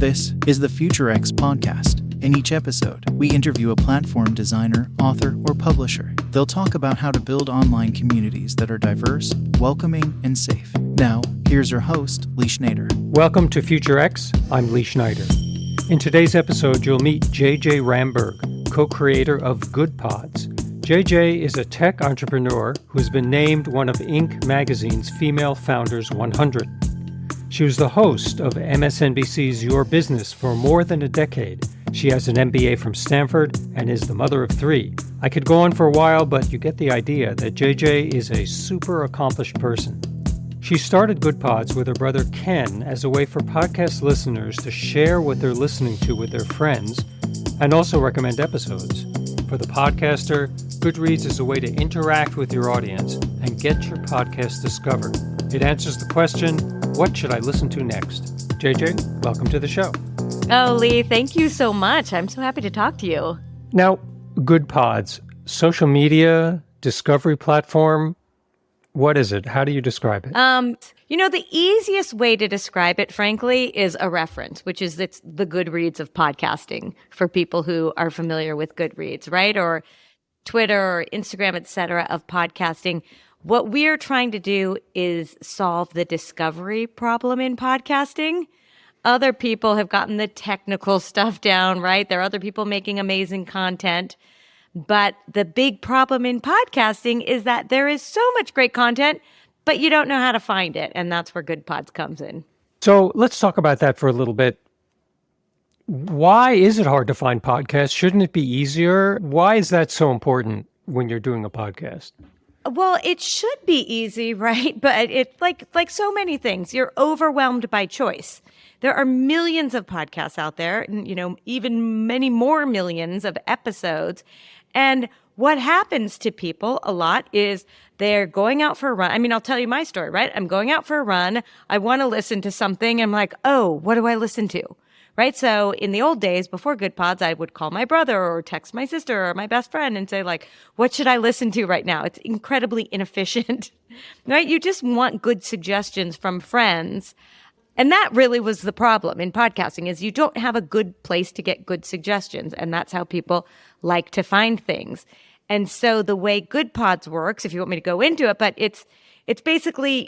This is the FutureX podcast. In each episode, we interview a platform designer, author, or publisher. They'll talk about how to build online communities that are diverse, welcoming, and safe. Now, here's your host, Lee Schneider. Welcome to FutureX. I'm Lee Schneider. In today's episode, you'll meet JJ Ramberg, co-creator of Goodpods. JJ is a tech entrepreneur who's been named one of Inc. magazine's Female Founders 100. She was the host of MSNBC's Your Business for more than a decade. She has an MBA from Stanford and is the mother of three. I could go on for a while, but you get the idea that JJ is a super accomplished person. She started Goodpods with her brother Ken as a way for podcast listeners to share what they're listening to with their friends and also recommend episodes. For the podcaster, Goodreads is a way to interact with your audience and get your podcast discovered. It answers the question, what should I listen to next? JJ, welcome to the show. Oh, Lee, thank you so much. I'm so happy to talk to you. Now, Goodpods, social media, discovery platform, what is it? How do you describe it? The easiest way to describe it, frankly, is a reference, which is it's the Goodreads of podcasting for people who are familiar with Goodreads, right? Or Twitter or Instagram, et cetera, of podcasting. What we're trying to do is solve the discovery problem in podcasting. Other people have gotten the technical stuff down, right? There are other people making amazing content. But the big problem in podcasting is that there is so much great content, but you don't know how to find it. And that's where Goodpods comes in. So let's talk about that for a little bit. Why is it hard to find podcasts? Shouldn't it be easier? Why is that so important when you're doing a podcast? Well, it should be easy, right? But it's like so many things, you're overwhelmed by choice. There are millions of podcasts out there, and, even many more millions of episodes. And what happens to people a lot is they're going out for a run. I mean, I'll tell you my story, right? I'm going out for a run. I want to listen to something. I'm like, oh, what do I listen to? Right? So in the old days, before Goodpods, I would call my brother or text my sister or my best friend and say, like, what should I listen to right now? It's incredibly inefficient, right? You just want good suggestions from friends. And that really was the problem in podcasting is you don't have a good place to get good suggestions. And that's how people like to find things. And so the way Goodpods works, if you want me to go into it, but it's basically,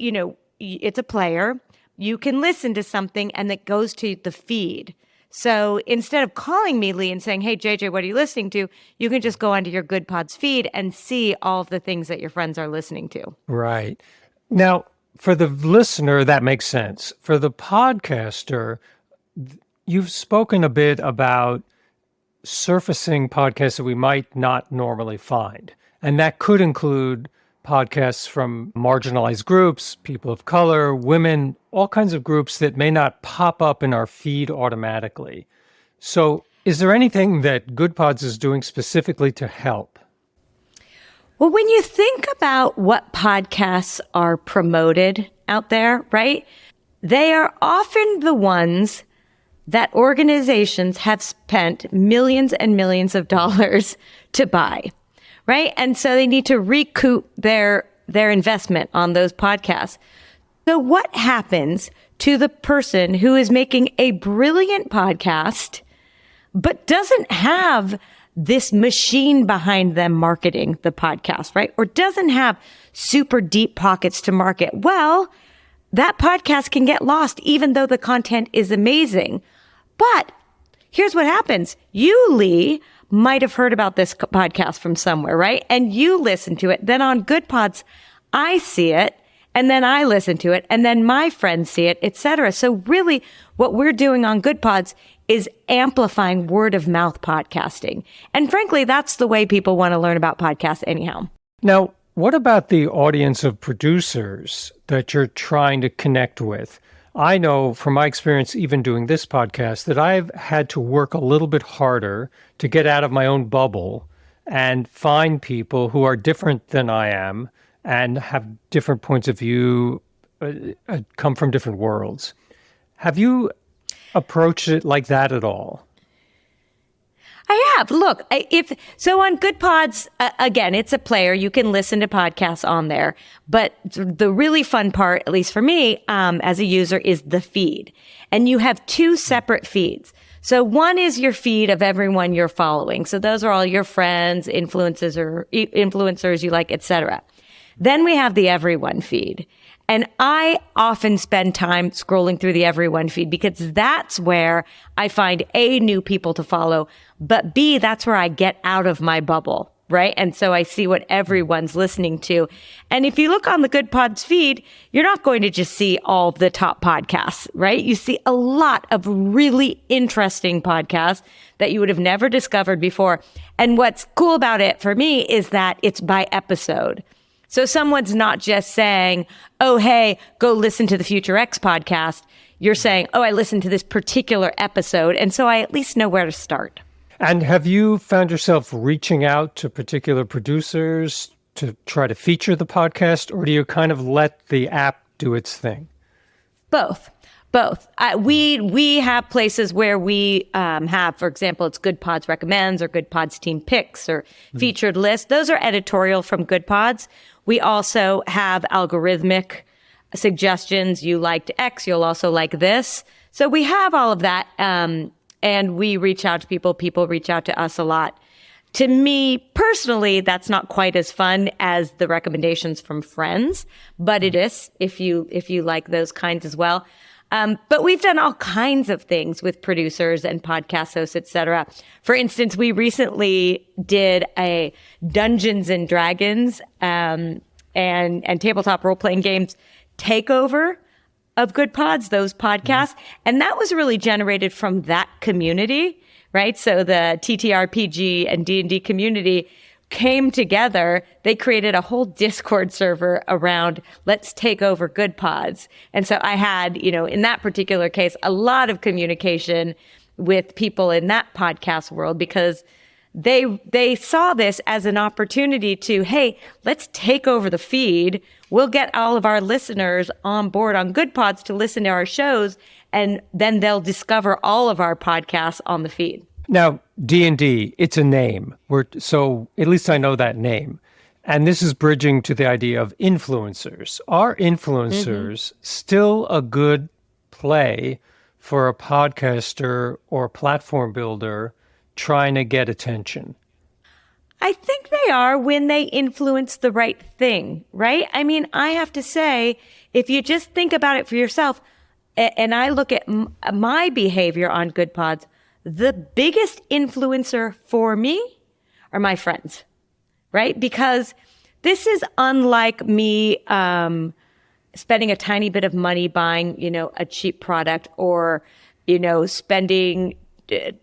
it's a player. You can listen to something and it goes to the feed. So instead of calling me, Lee, and saying, hey, JJ, what are you listening to? You can just go onto your Goodpods feed and see all of the things that your friends are listening to. Right. Now, for the listener, that makes sense. For the podcaster, you've spoken a bit about surfacing podcasts that we might not normally find. And that could include podcasts from marginalized groups, people of color, women, all kinds of groups that may not pop up in our feed automatically. So is there anything that Goodpods is doing specifically to help? Well, when you think about what podcasts are promoted out there, right, they are often the ones that organizations have spent millions and millions of dollars to buy, right? And so they need to recoup their investment on those podcasts. So what happens to the person who is making a brilliant podcast but doesn't have this machine behind them marketing the podcast, right? Or doesn't have super deep pockets to market? Well, that podcast can get lost even though the content is amazing. But here's what happens. You, Lee, might have heard about this podcast from somewhere, right? And you listen to it. Then on Goodpods, I see it, and then I listen to it, and then my friends see it, etc. So really, what we're doing on Goodpods is amplifying word of mouth podcasting. And frankly, that's the way people want to learn about podcasts anyhow. Now, what about the audience of producers that you're trying to connect with? I know from my experience, even doing this podcast, that I've had to work a little bit harder to get out of my own bubble and find people who are different than I am and have different points of view, come from different worlds. Have you approached it like that at all? I have. Look, on Goodpods, again, it's a player. You can listen to podcasts on there. But the really fun part, at least for me, as a user, is the feed. And you have two separate feeds. So one is your feed of everyone you're following. So those are all your friends, influencers you like, etc. Then we have the everyone feed. And I often spend time scrolling through the everyone feed because that's where I find A, new people to follow, but B, that's where I get out of my bubble, right? And so I see what everyone's listening to. And if you look on the Goodpods feed, you're not going to just see all the top podcasts, right? You see a lot of really interesting podcasts that you would have never discovered before. And what's cool about it for me is that it's by episode. So someone's not just saying, oh, hey, go listen to the Future X podcast. You're saying, oh, I listened to this particular episode. And so I at least know where to start. And have you found yourself reaching out to particular producers to try to feature the podcast, or do you kind of let the app do its thing? Both. We have places where we have, for example, it's Goodpods Recommends or Goodpods Team Picks or Featured List. Those are editorial from Goodpods. We also have algorithmic suggestions. You liked X, you'll also like this. So we have all of that. And we reach out to people. People reach out to us a lot. To me, personally, that's not quite as fun as the recommendations from friends, but it is if you like those kinds as well. But we've done all kinds of things with producers and podcast hosts, etc. For instance, we recently did a Dungeons and Dragons and tabletop role-playing games takeover of Goodpods, those podcasts. And that was really generated from that community, right? So the TTRPG and D&D community came together. They created a whole Discord server around let's take over Goodpods. And so I had, in that particular case, a lot of communication with people in that podcast world because they saw this as an opportunity to, hey, let's take over the feed. We'll get all of our listeners on board on Goodpods to listen to our shows, and then they'll discover all of our podcasts on the feed. Now, D&D, it's a name. So at least I know that name. And this is bridging to the idea of influencers. Are influencers still a good play for a podcaster or platform builder trying to get attention? I think they are when they influence the right thing, right? I mean, I have to say, if you just think about it for yourself, and I look at my behavior on Goodpods, the biggest influencer for me are my friends, right? Because this is unlike me spending a tiny bit of money buying, a cheap product or, spending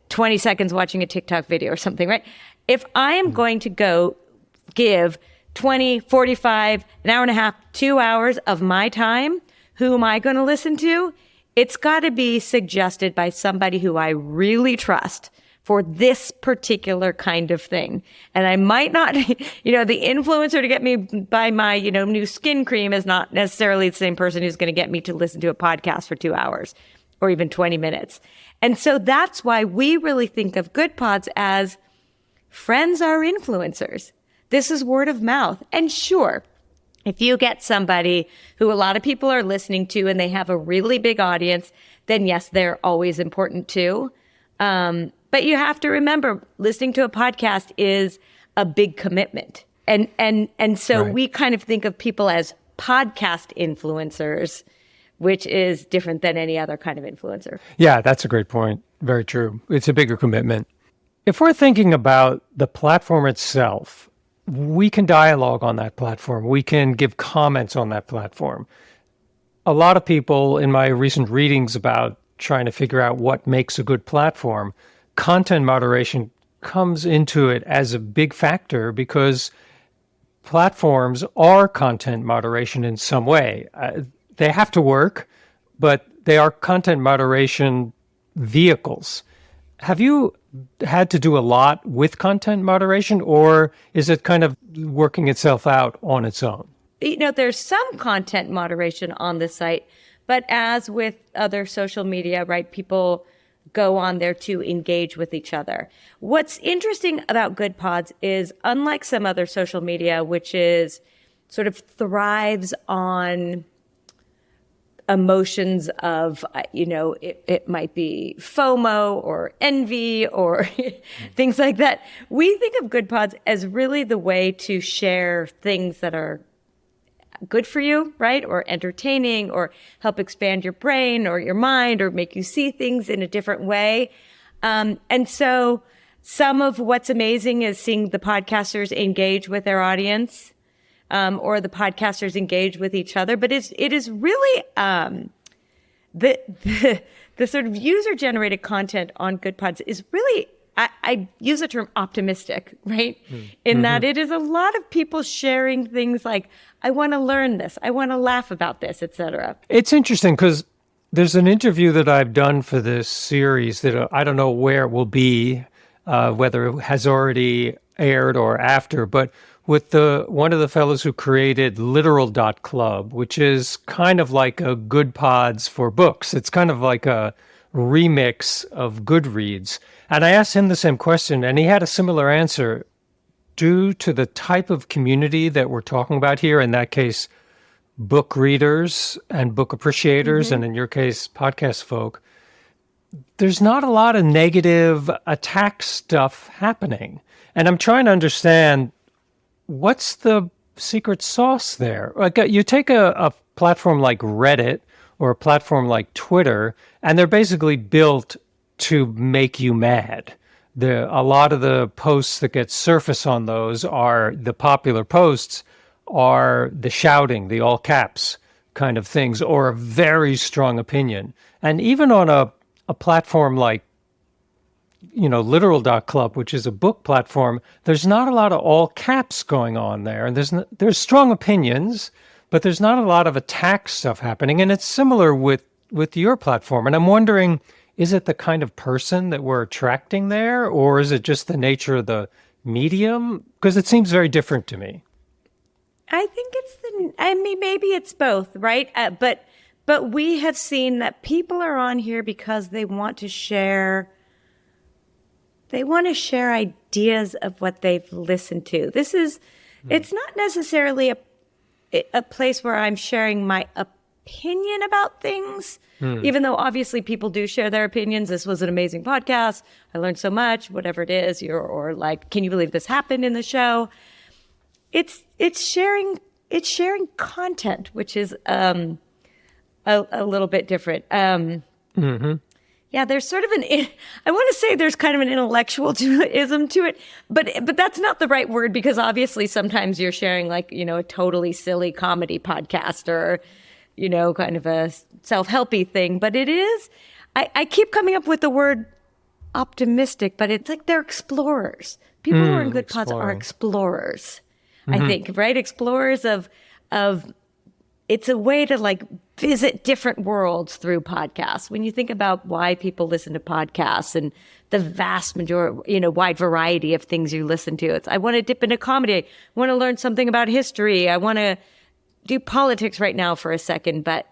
20 seconds watching a TikTok video or something, right? If I am going to go give 20, 45, an hour and a half, 2 hours of my time, who am I going to listen to? It's got to be suggested by somebody who I really trust for this particular kind of thing. And I might not, the influencer to get me buy my, new skin cream is not necessarily the same person who's going to get me to listen to a podcast for 2 hours or even 20 minutes. And so that's why we really think of Goodpods as friends are influencers. This is word of mouth. And sure, if you get somebody who a lot of people are listening to and they have a really big audience, then yes, they're always important too. But you have to remember, listening to a podcast is a big commitment. And so we kind of think of people as podcast influencers, which is different than any other kind of influencer. Yeah, that's a great point. Very true. It's a bigger commitment. If we're thinking about the platform itself, we can dialogue on that platform. We can give comments on that platform. A lot of people in my recent readings about trying to figure out what makes a good platform, content moderation comes into it as a big factor because platforms are content moderation in some way. They have to work, but they are content moderation vehicles. Have you had to do a lot with content moderation, or is it kind of working itself out on its own? There's some content moderation on the site, but as with other social media, right, people go on there to engage with each other. What's interesting about Goodpods is, unlike some other social media, which is sort of thrives on emotions of, it might be FOMO or envy or things like that. We think of Goodpods as really the way to share things that are good for you, right? Or entertaining, or help expand your brain or your mind, or make you see things in a different way. And so some of what's amazing is seeing the podcasters engage with their audience, or the podcasters engage with each other. But it is really, the sort of user generated content on Goodpods is really, I use the term optimistic, right? In that it is a lot of people sharing things like, I want to learn this, I want to laugh about this, etc. It's interesting because there's an interview that I've done for this series that I don't know where it will be, whether it has already aired or after, but with one of the fellows who created Literal.club, which is kind of like a Goodpods for books. It's kind of like a remix of Goodreads. And I asked him the same question, and he had a similar answer. Due to the type of community that we're talking about here, in that case, book readers and book appreciators, and in your case, podcast folk, there's not a lot of negative attack stuff happening. And I'm trying to understand, what's the secret sauce there? Like, you take a platform like Reddit or a platform like Twitter, and they're basically built to make you mad. A lot of the posts that get surface on those are the popular posts are the shouting, the all caps kind of things, or a very strong opinion. And even on a platform like, Literal.club, which is a book platform, there's not a lot of all caps going on there. And there's strong opinions, but there's not a lot of attack stuff happening. And it's similar with your platform. And I'm wondering, is it the kind of person that we're attracting there, or is it just the nature of the medium? Because it seems very different to me. I think maybe it's both, right? But we have seen that people are on here because they want to share ideas of what they've listened to. It's not necessarily a place where I'm sharing my opinion about things, even though obviously people do share their opinions. This was an amazing podcast, I learned so much, whatever it is, or like, can you believe this happened in the show? It's sharing content, which is a little bit different. Yeah, there's sort of I want to say there's kind of an intellectualism to it, but that's not the right word, because obviously sometimes you're sharing like, a totally silly comedy podcast or, kind of a self-helpy thing. But it is, I keep coming up with the word optimistic, but it's like they're explorers. People who are in Goodpods are explorers, I think, right? Explorers of it's a way to like visit different worlds through podcasts. When you think about why people listen to podcasts and the vast majority, wide variety of things you listen to, it's, I want to dip into comedy. I want to learn something about history. I want to do politics right now for a second, but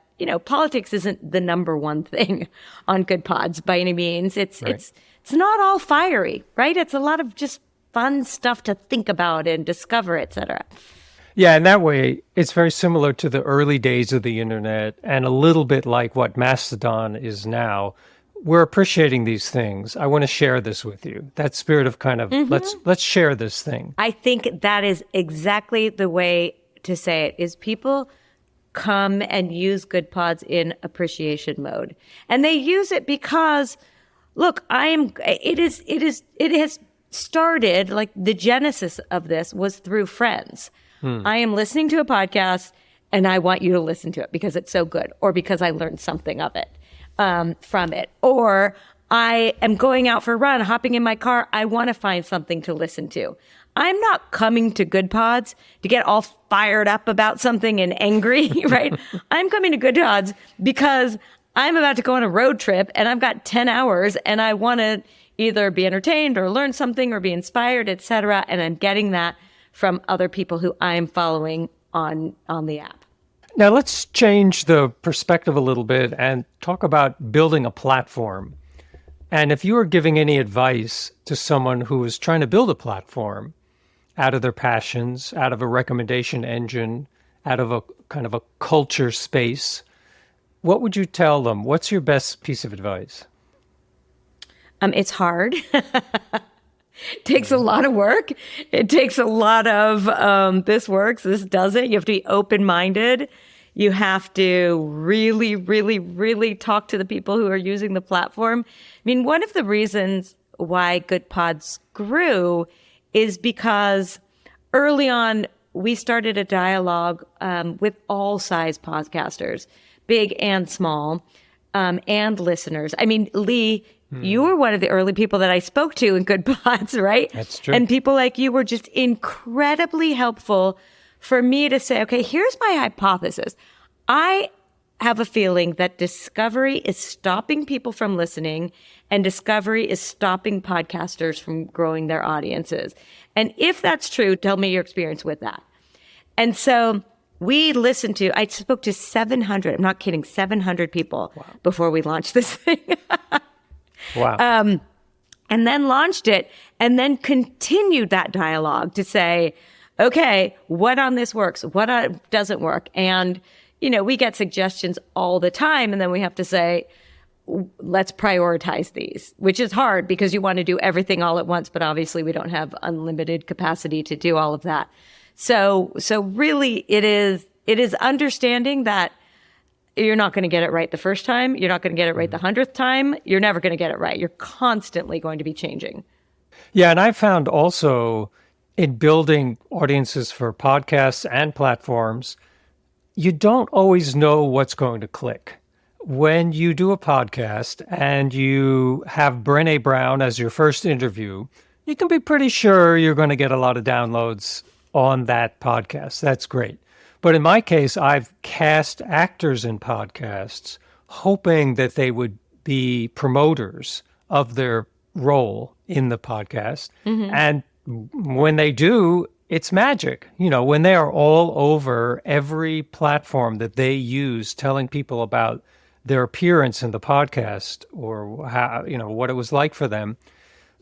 politics isn't the number one thing on Goodpods by any means. It's not all fiery, right? It's a lot of just fun stuff to think about and discover, etc. Yeah, and that way, it's very similar to the early days of the internet and a little bit like what Mastodon is now. We're appreciating these things. I want to share this with you. That spirit of kind of, let's share this thing. I think that is exactly the way to say it, is people come and use Goodpods in appreciation mode. And they use it because, look, it has started, like the genesis of this was through friends. I am listening to a podcast and I want you to listen to it because it's so good, or because I learned something of it, from it. Or I am going out for a run, hopping in my car. I want to find something to listen to. I'm not coming to Goodpods to get all fired up about something and angry, right? I'm coming to Goodpods because I'm about to go on a road trip and I've got 10 hours and I want to either be entertained or learn something or be inspired, etc. And I'm getting that from other people who I'm following on the app. Now let's change the perspective a little bit and talk about building a platform. And if you were giving any advice to someone who was trying to build a platform out of their passions, out of a recommendation engine, out of a kind of a culture space, what would you tell them? What's your best piece of advice? It's hard. It takes a lot of work. It takes a lot of this works, this doesn't. You have to be open-minded. You have to really, really, really talk to the people who are using the platform. I mean, one of the reasons why Goodpods grew is because early on, we started a dialogue with all size podcasters, big and small, and listeners. I mean, Lee, you were one of the early people that I spoke to in Goodpods, right? That's true. And people like you were just incredibly helpful for me to say, okay, here's my hypothesis. I have a feeling that discovery is stopping people from listening and discovery is stopping podcasters from growing their audiences. And if that's true, tell me your experience with that. And so I spoke to 700, I'm not kidding, 700 people before we launched this thing. Wow. And then launched it and then continued that dialogue to say, okay, what on this works? What doesn't work? And, we get suggestions all the time. And then we have to say, let's prioritize these, which is hard because you want to do everything all at once. But obviously we don't have unlimited capacity to do all of that. So really it is understanding that you're not going to get it right the first time. You're not going to get it right the 100th time. You're never going to get it right. You're constantly going to be changing. Yeah. And I found also in building audiences for podcasts and platforms, you don't always know what's going to click. When you do a podcast and you have Brené Brown as your first interview, you can be pretty sure you're going to get a lot of downloads on that podcast. That's great. But in my case, I've cast actors in podcasts hoping that they would be promoters of their role in the podcast. Mm-hmm. And when they do, it's magic. When they are all over every platform that they use, telling people about their appearance in the podcast or how, what it was like for them.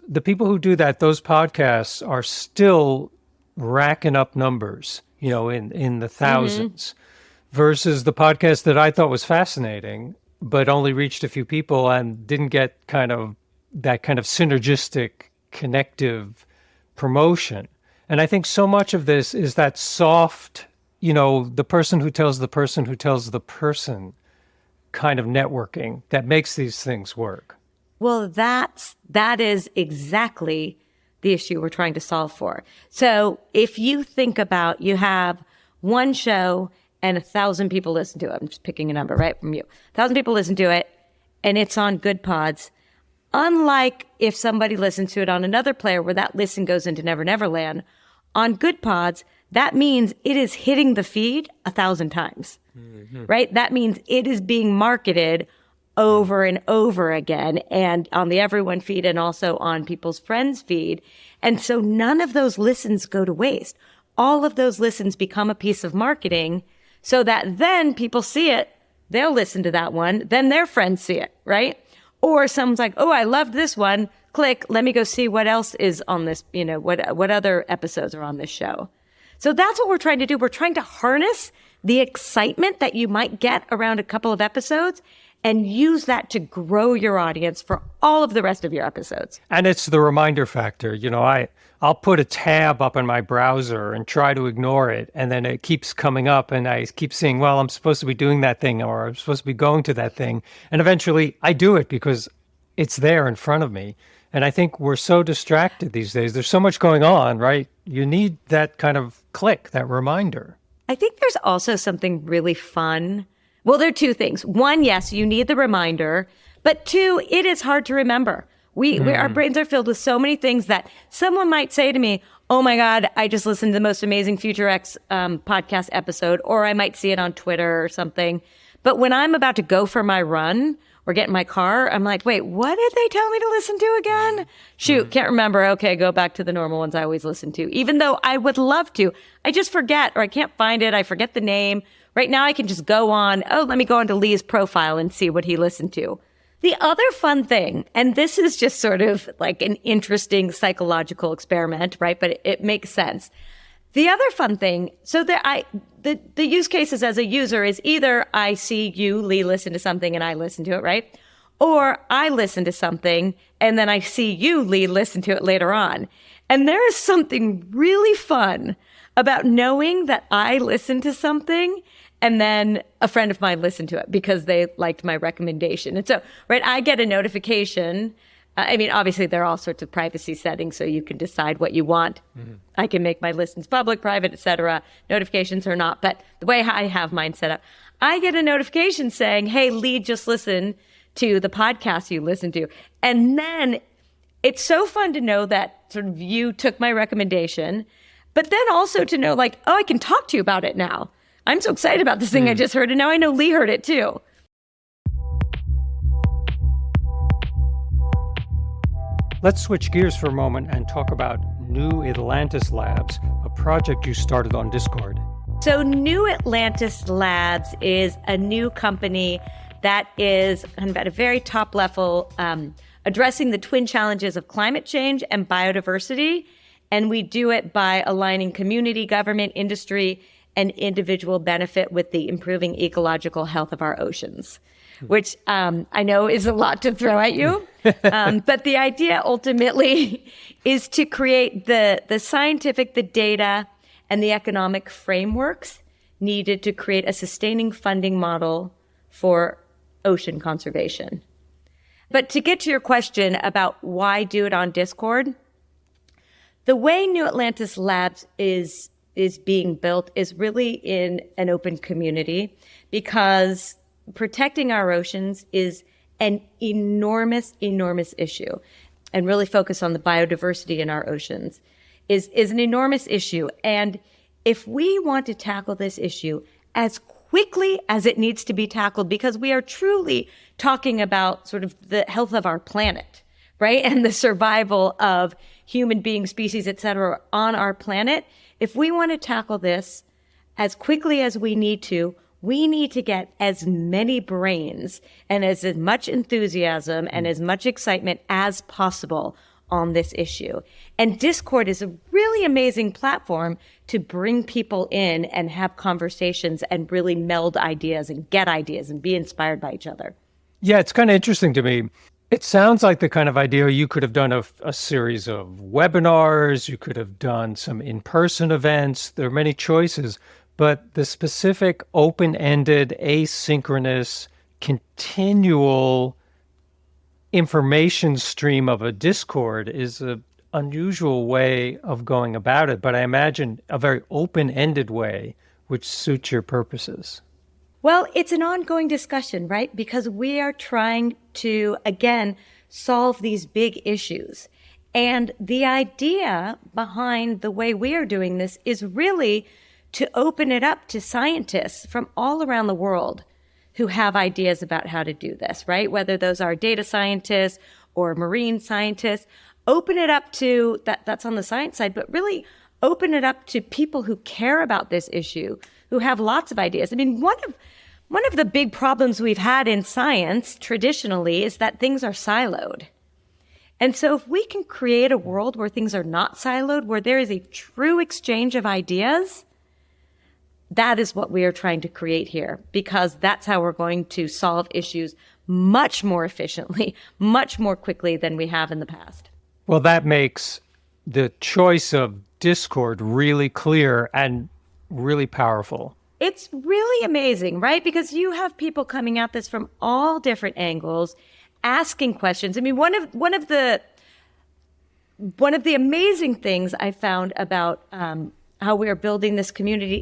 The people who do that, those podcasts are still racking up numbers, in the thousands, versus the podcast that I thought was fascinating, but only reached a few people and didn't get that kind of synergistic, connective promotion. And I think so much of this is that soft, the person who tells the person who tells the person kind of networking that makes these things work. Well, that is exactly the issue we're trying to solve for. So if you think about, you have one show and 1,000 people listen to it. I'm just picking a number right from you. 1,000 people listen to it and it's on Goodpods. Unlike if somebody listens to it on another player where that listen goes into Never Never Land, on Goodpods, that means it is hitting the feed 1,000 times, right? That means it is being marketed over and over again and on the Everyone feed and also on people's friends feed. And so none of those listens go to waste. All of those listens become a piece of marketing so that then people see it, they'll listen to that one, then their friends see it, right? Or someone's like, oh, I loved this one. Click, let me go see what else is on this, what other episodes are on this show. So that's what we're trying to do. We're trying to harness the excitement that you might get around a couple of episodes and use that to grow your audience for all of the rest of your episodes. And it's the reminder factor. I'll put a tab up in my browser and try to ignore it. And then it keeps coming up and I keep seeing, well, I'm supposed to be doing that thing or I'm supposed to be going to that thing. And eventually I do it because it's there in front of me. And I think we're so distracted these days. There's so much going on, right? You need that kind of click, that reminder. I think there's also something really fun. Well, there are two things. One, yes, you need the reminder. But two, it is hard to remember. Our brains are filled with so many things that someone might say to me, oh my God, I just listened to the most amazing Future X podcast episode, or I might see it on Twitter or something. But when I'm about to go for my run or get in my car, I'm like, wait, what did they tell me to listen to again? Shoot, can't remember. Okay, go back to the normal ones I always listen to. Even though I would love to, I just forget or I can't find it. I forget the name. Right now I can just go on, let me go onto Lee's profile and see what he listened to. The other fun thing, and this is just sort of like an interesting psychological experiment, right? But it makes sense. The other fun thing, so the use cases as a user is either I see you, Lee, listen to something and I listen to it, right? Or I listen to something and then I see you, Lee, listen to it later on. And there is something really fun about knowing that I listened to something and then a friend of mine listened to it because they liked my recommendation. And so, right, I get a notification. I mean, obviously, there are all sorts of privacy settings, so you can decide what you want. Mm-hmm. I can make my listens public, private, et cetera, notifications or not. But the way I have mine set up, I get a notification saying, hey, Lee, just listen to the podcast you listened to. And then it's so fun to know that sort of you took my recommendation, but then also to know like, oh, I can talk to you about it now. I'm so excited about this thing I just heard, and now I know Lee heard it too. Let's switch gears for a moment and talk about New Atlantis Labs, a project you started on Discord. So New Atlantis Labs is a new company that is kind of at a very top level addressing the twin challenges of climate change and biodiversity. And we do it by aligning community, government, industry, and individual benefit with the improving ecological health of our oceans, which I know is a lot to throw at you. But the idea ultimately is to create the scientific, the data, and the economic frameworks needed to create a sustaining funding model for ocean conservation. But to get to your question about why do it on Discord, the way New Atlantis Labs is being built is really in an open community because protecting our oceans is an enormous, enormous issue, and really focus on the biodiversity in our oceans is an enormous issue. And if we want to tackle this issue as quickly as it needs to be tackled, because we are truly talking about sort of the health of our planet, right? And the survival of human beings, species, et cetera, on our planet. If we want to tackle this as quickly as we need to get as many brains and as much enthusiasm and as much excitement as possible on this issue. And Discord is a really amazing platform to bring people in and have conversations and really meld ideas and get ideas and be inspired by each other. Yeah, it's kind of interesting to me. It sounds like the kind of idea you could have done a series of webinars, you could have done some in-person events. There are many choices, but the specific open-ended, asynchronous, continual information stream of a Discord is an unusual way of going about it, but I imagine a very open-ended way which suits your purposes. Well, it's an ongoing discussion, right? Because we are trying to, again, solve these big issues. And the idea behind the way we are doing this is really to open it up to scientists from all around the world who have ideas about how to do this, right? Whether those are data scientists or marine scientists, open it up to, that's on the science side, but really open it up to people who care about this issue, who have lots of ideas. I mean, one of the big problems we've had in science traditionally is that things are siloed. And so if we can create a world where things are not siloed, where there is a true exchange of ideas, that is what we are trying to create here, because that's how we're going to solve issues much more efficiently, much more quickly than we have in the past. Well, that makes the choice of Discord really clear and really powerful. It's really amazing, right? Because you have people coming at this from all different angles, asking questions. I mean, one of the amazing things I found about how we are building this community,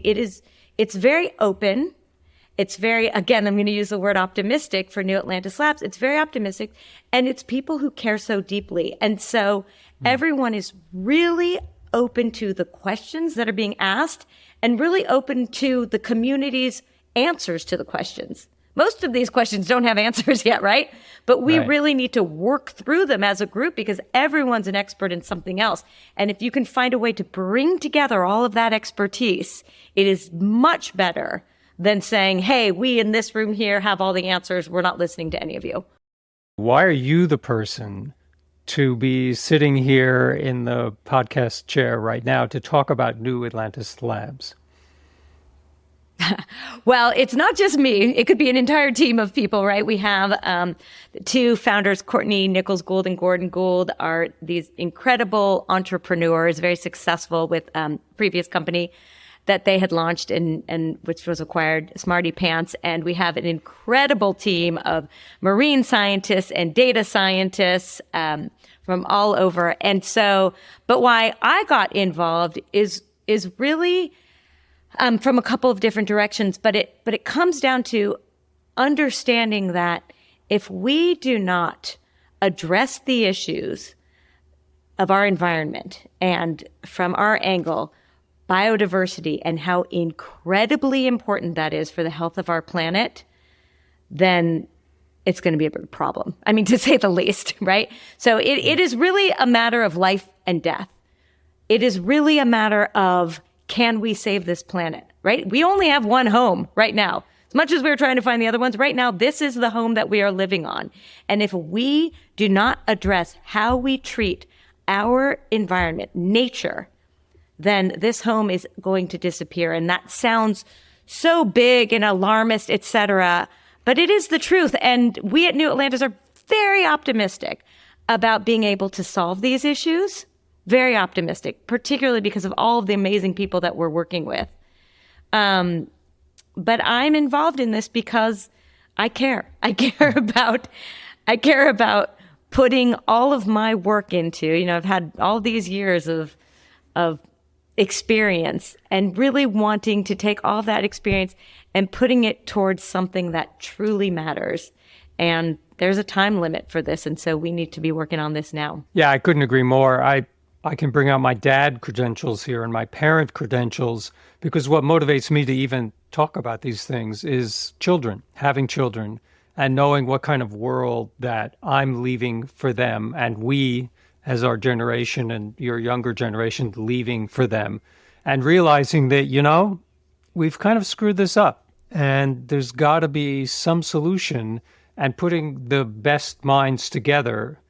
it's very open. It's very, again, I'm going to use the word optimistic for New Atlantis Labs. It's very optimistic, and it's people who care so deeply. And so everyone is really open to the questions that are being asked and really open to the community's answers to the questions. Most of these questions don't have answers yet, right? But we really need to work through them as a group because everyone's an expert in something else. And if you can find a way to bring together all of that expertise, it is much better than saying, hey, we in this room here have all the answers. We're not listening to any of you. Why are you the person to be sitting here in the podcast chair right now to talk about New Atlantis Labs? Well, it's not just me. It could be an entire team of people, right? We have the two founders, Courtney Nichols Gould and Gordon Gould, are these incredible entrepreneurs, very successful with previous company that they had launched and which was acquired, Smarty Pants. And we have an incredible team of marine scientists and data scientists from all over. And so, but why I got involved is really from a couple of different directions, but it comes down to understanding that if we do not address the issues of our environment and from our angle, biodiversity and how incredibly important that is for the health of our planet, then it's going to be a big problem. I mean, to say the least, right? So it is really a matter of life and death. It is really a matter of, can we save this planet, right? We only have one home right now. As much as we're trying to find the other ones, right now, this is the home that we are living on. And if we do not address how we treat our environment, nature, then this home is going to disappear. And that sounds so big and alarmist, et cetera, but it is the truth. And we at New Atlantis are very optimistic about being able to solve these issues. Very optimistic, particularly because of all of the amazing people that we're working with. But I'm involved in this because I care. I care about putting all of my work into, I've had all these years of experience and really wanting to take all that experience and putting it towards something that truly matters. And there's a time limit for this. And so we need to be working on this now. Yeah, I couldn't agree more. I can bring out my dad credentials here and my parent credentials, because what motivates me to even talk about these things is children, having children, and knowing what kind of world that I'm leaving for them, and we, as our generation and your younger generation, leaving for them, and realizing that, we've kind of screwed this up, and there's got to be some solution, and putting the best minds together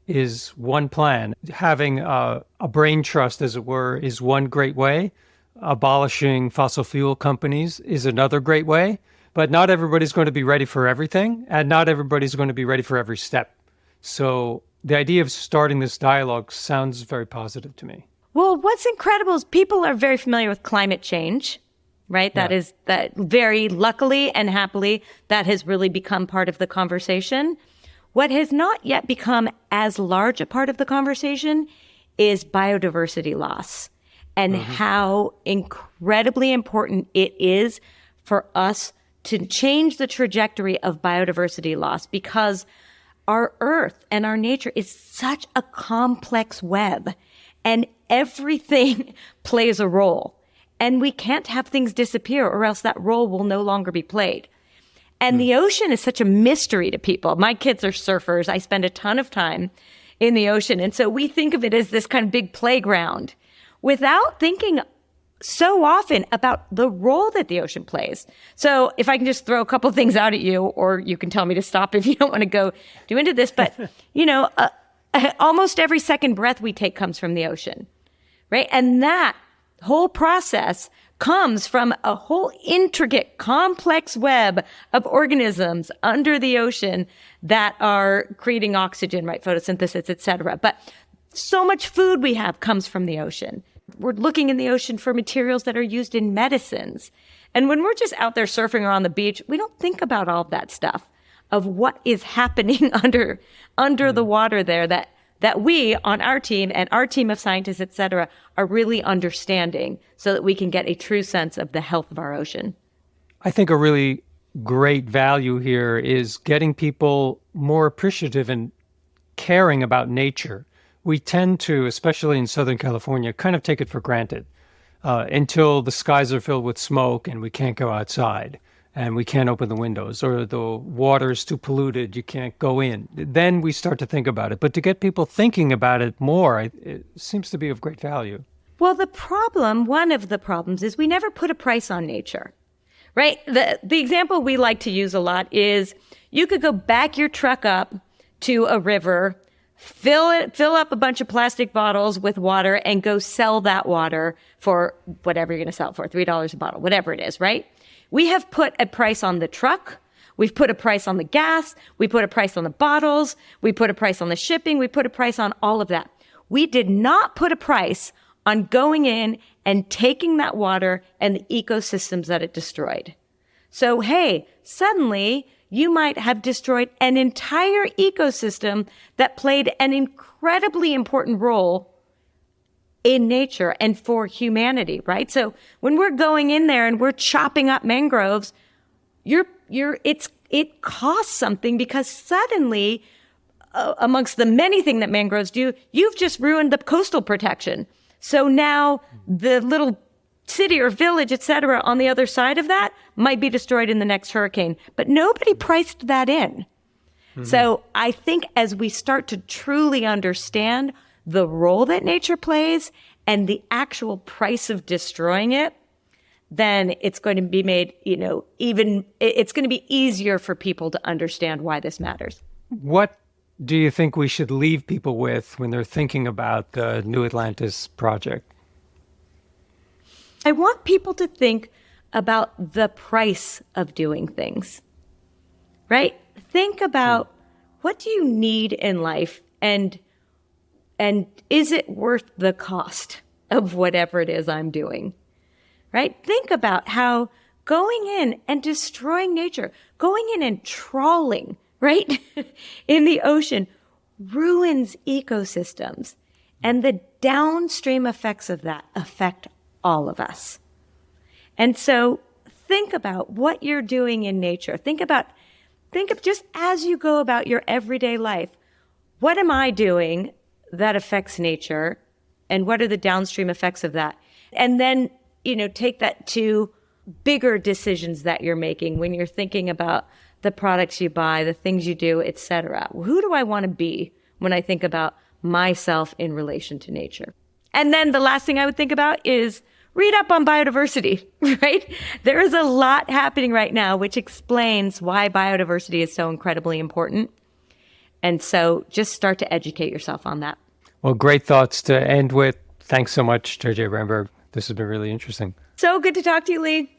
is one plan. Having a brain trust, as it were, is one great way. Abolishing fossil fuel companies is another great way. But not everybody's going to be ready for everything, and not everybody's going to be ready for every step. So the idea of starting this dialogue sounds very positive to me. Well, what's incredible is people are very familiar with climate change, right? Yeah. That very luckily and happily, that has really become part of the conversation. What has not yet become as large a part of the conversation is biodiversity loss and how incredibly important it is for us to change the trajectory of biodiversity loss, because our earth and our nature is such a complex web and everything plays a role, and we can't have things disappear or else that role will no longer be played. And the ocean is such a mystery to people. My kids are surfers. I spend a ton of time in the ocean. And so we think of it as this kind of big playground without thinking so often about the role that the ocean plays. So if I can just throw a couple of things out at you, or you can tell me to stop if you don't want to go do into this. But, almost every second breath we take comes from the ocean, right? And that whole process comes from a whole intricate, complex web of organisms under the ocean that are creating oxygen, right? Photosynthesis, et cetera. But so much food we have comes from the ocean. We're looking in the ocean for materials that are used in medicines. And when we're just out there surfing or on the beach, we don't think about all of that stuff of what is happening under the water there that we on our team and our team of scientists, et cetera, are really understanding so that we can get a true sense of the health of our ocean. I think a really great value here is getting people more appreciative and caring about nature. We tend to, especially in Southern California, kind of take it for granted until the skies are filled with smoke and we can't go outside and we can't open the windows, or the water is too polluted, you can't go in. Then we start to think about it. But to get people thinking about it more, it seems to be of great value. Well, one of the problems is we never put a price on nature, right? The example we like to use a lot is you could go back your truck up to a river, fill up a bunch of plastic bottles with water and go sell that water for whatever you're going to sell it for, $3 a bottle, whatever it is, right? We have put a price on the truck. We've put a price on the gas. We put a price on the bottles. We put a price on the shipping. We put a price on all of that. We did not put a price on going in and taking that water and the ecosystems that it destroyed. So, hey, suddenly you might have destroyed an entire ecosystem that played an incredibly important role in nature and for humanity, right? So when we're going in there and we're chopping up mangroves, it costs something because suddenly, amongst the many things that mangroves do, you've just ruined the coastal protection. So now the little city or village, et cetera, on the other side of that might be destroyed in the next hurricane. But nobody priced that in. Mm-hmm. So I think as we start to truly understand the role that nature plays and the actual price of destroying it, then it's going to be made, it's going to be easier for people to understand why this matters. What do you think we should leave people with when they're thinking about the New Atlantis project? I want people to think about the price of doing things, right? Think about what do you need in life and is it worth the cost of whatever it is I'm doing, right? Think about how going in and destroying nature, going in and trawling, right, in the ocean ruins ecosystems. And the downstream effects of that affect all of us. And so think about what you're doing in nature. Think of just as you go about your everyday life, what am I doing that affects nature? And what are the downstream effects of that? And then, take that to bigger decisions that you're making when you're thinking about the products you buy, the things you do, et cetera. Who do I want to be when I think about myself in relation to nature? And then the last thing I would think about is read up on biodiversity, right? There is a lot happening right now, which explains why biodiversity is so incredibly important. And so just start to educate yourself on that. Well, great thoughts to end with. Thanks so much, JJ Ramberg. This has been really interesting. So good to talk to you, Lee.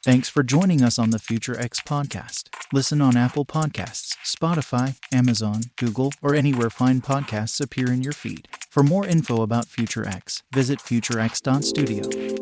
Thanks for joining us on the Future X podcast. Listen on Apple Podcasts, Spotify, Amazon, Google, or anywhere fine podcasts appear in your feed. For more info about Future X, visit futurex.studio.